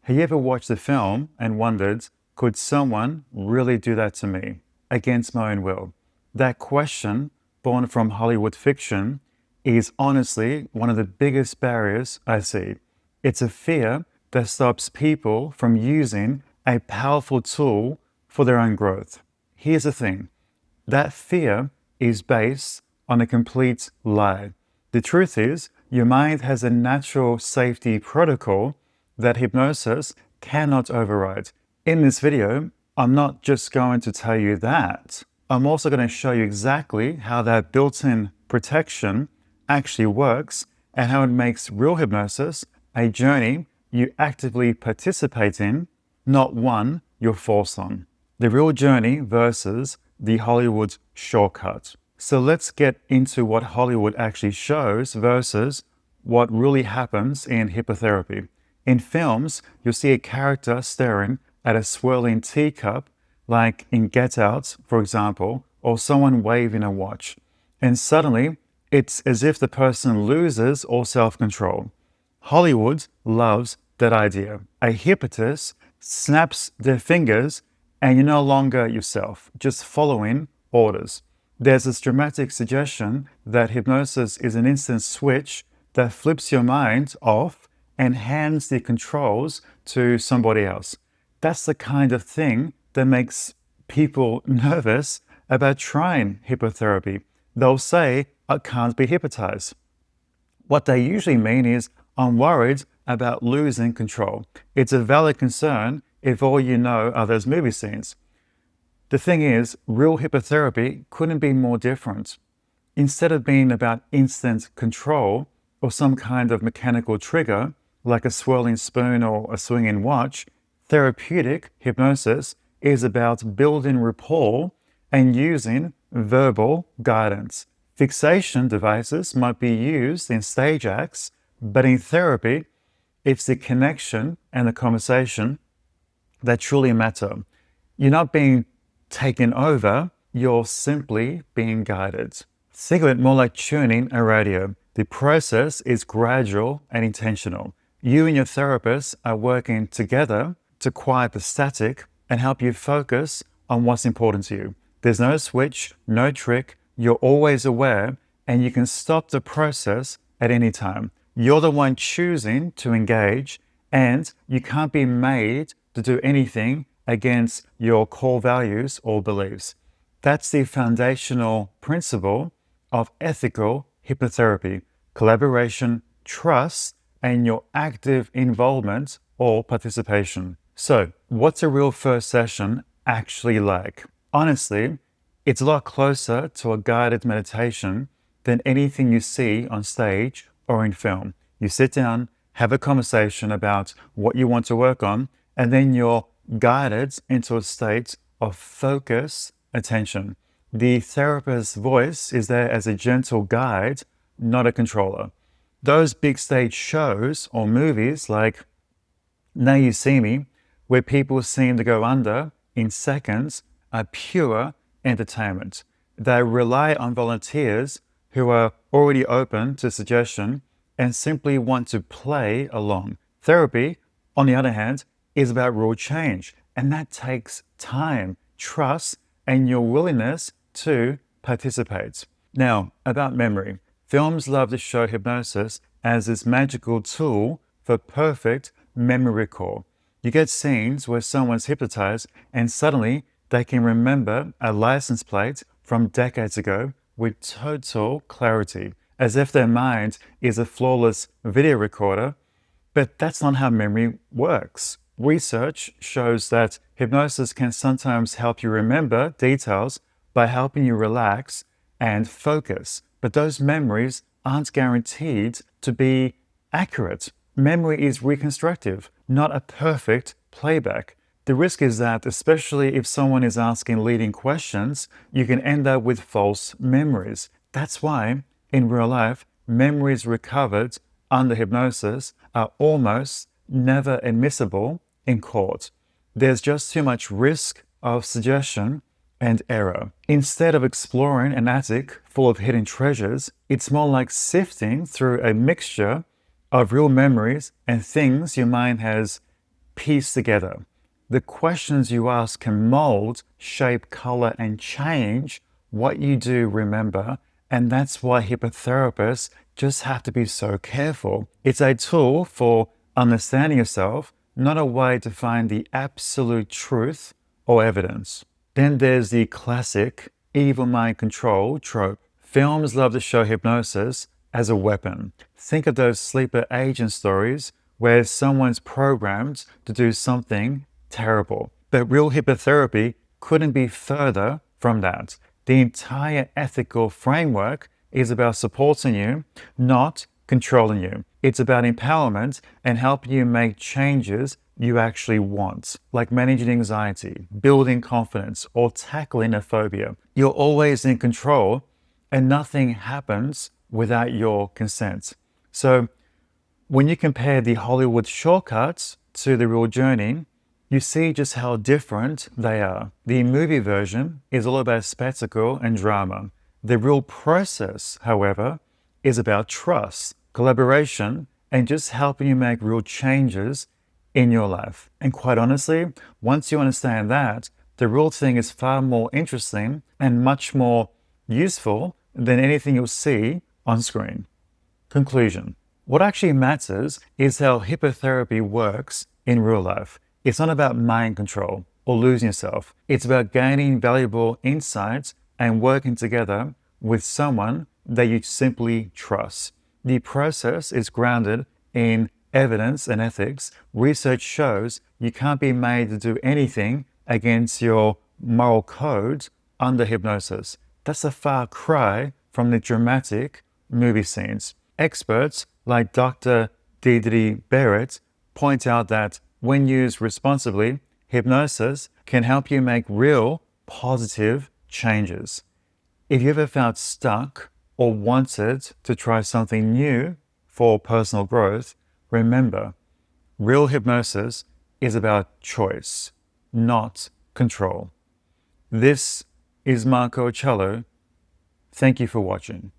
Have you ever watched a film and wondered, could someone really do that to me against my own will? That question, born from Hollywood fiction, is honestly one of the biggest barriers I see. It's a fear that stops people from using a powerful tool for their own growth. Here's the thing, that fear is based on a complete lie. The truth is, your mind has a natural safety protocol that hypnosis cannot override. In this video, I'm not just going to tell you that. I'm also going to show you exactly how that built-in protection actually works and how it makes real hypnosis a journey you actively participate in, not one you're forced on. The real journey versus the Hollywood shortcut. So let's get into what Hollywood actually shows versus what really happens in hypnotherapy. In films, you'll see a character staring at a swirling teacup, like in Get Out, for example, or someone waving a watch. And suddenly, it's as if the person loses all self-control. Hollywood loves that idea. A hypnotist snaps their fingers and you're no longer yourself, just following orders. There's this dramatic suggestion that hypnosis is an instant switch that flips your mind off and hands the controls to somebody else. That's the kind of thing that makes people nervous about trying hypnotherapy. They'll say, I can't be hypnotized. What they usually mean is, I'm worried about losing control. It's a valid concern if all you know are those movie scenes. The thing is, real hypnotherapy couldn't be more different. Instead of being about instant control or some kind of mechanical trigger, like a swirling spoon or a swinging watch, therapeutic hypnosis is about building rapport and using verbal guidance. Fixation devices might be used in stage acts, but in therapy, it's the connection and the conversation that truly matter. You're not being taken over, you're simply being guided. Think of it more like tuning a radio. The process is gradual and intentional. You and your therapist are working together to quiet the static and help you focus on what's important to you. There's no switch, no trick. You're always aware and you can stop the process at any time. You're the one choosing to engage and you can't be made to do anything against your core values or beliefs. That's the foundational principle of ethical hypnotherapy: collaboration, trust, and your active involvement or participation. So, what's a real first session actually like? Honestly, it's a lot closer to a guided meditation than anything you see on stage or in film. You sit down, have a conversation about what you want to work on, and then you're guided into a state of focused attention. The therapist's voice is there as a gentle guide, not a controller. Those big stage shows or movies like Now You See Me, where people seem to go under in seconds, are pure entertainment. They rely on volunteers who are already open to suggestion and simply want to play along. Therapy, on the other hand, is about real change, and that takes time, trust, and your willingness to participate. Now, about memory. Films love to show hypnosis as this magical tool for perfect memory recall. You get scenes where someone's hypnotized and suddenly they can remember a license plate from decades ago with total clarity, as if their mind is a flawless video recorder. But that's not how memory works. Research shows that hypnosis can sometimes help you remember details by helping you relax and focus. But those memories aren't guaranteed to be accurate. Memory is reconstructive, not a perfect playback. The risk is that, especially if someone is asking leading questions, you can end up with false memories. That's why, in real life, memories recovered under hypnosis are almost never admissible in court. There's just too much risk of suggestion and error. Instead of exploring an attic full of hidden treasures, it's more like sifting through a mixture of real memories and things your mind has piece together. The questions you ask can mold, shape, color, and change what you do remember. And that's why hypnotherapists just have to be so careful. It's a tool for understanding yourself, not a way to find the absolute truth or evidence. Then there's the classic evil mind control trope. Films love to show hypnosis as a weapon. Think of those sleeper agent stories where someone's programmed to do something terrible. But real hypnotherapy couldn't be further from that. The entire ethical framework is about supporting you, not controlling you. It's about empowerment and helping you make changes you actually want, like managing anxiety, building confidence, or tackling a phobia. You're always in control, and nothing happens without your consent. So when you compare the Hollywood shortcuts to the real journey, you see just how different they are. The movie version is all about spectacle and drama. The real process, however, is about trust, collaboration, and just helping you make real changes in your life. And quite honestly, once you understand that, the real thing is far more interesting and much more useful than anything you'll see on screen. Conclusion. What actually matters is how hypnotherapy works in real life. It's not about mind control or losing yourself. It's about gaining valuable insights and working together with someone that you simply trust. The process is grounded in evidence and ethics. Research shows you can't be made to do anything against your moral code under hypnosis. That's a far cry from the dramatic movie scenes. Experts like Dr. Deidre Barrett point out that when used responsibly, hypnosis can help you make real positive changes. If you ever felt stuck or wanted to try something new for personal growth, remember, real hypnosis is about choice, not control. This is Marco Cello. Thank you for watching.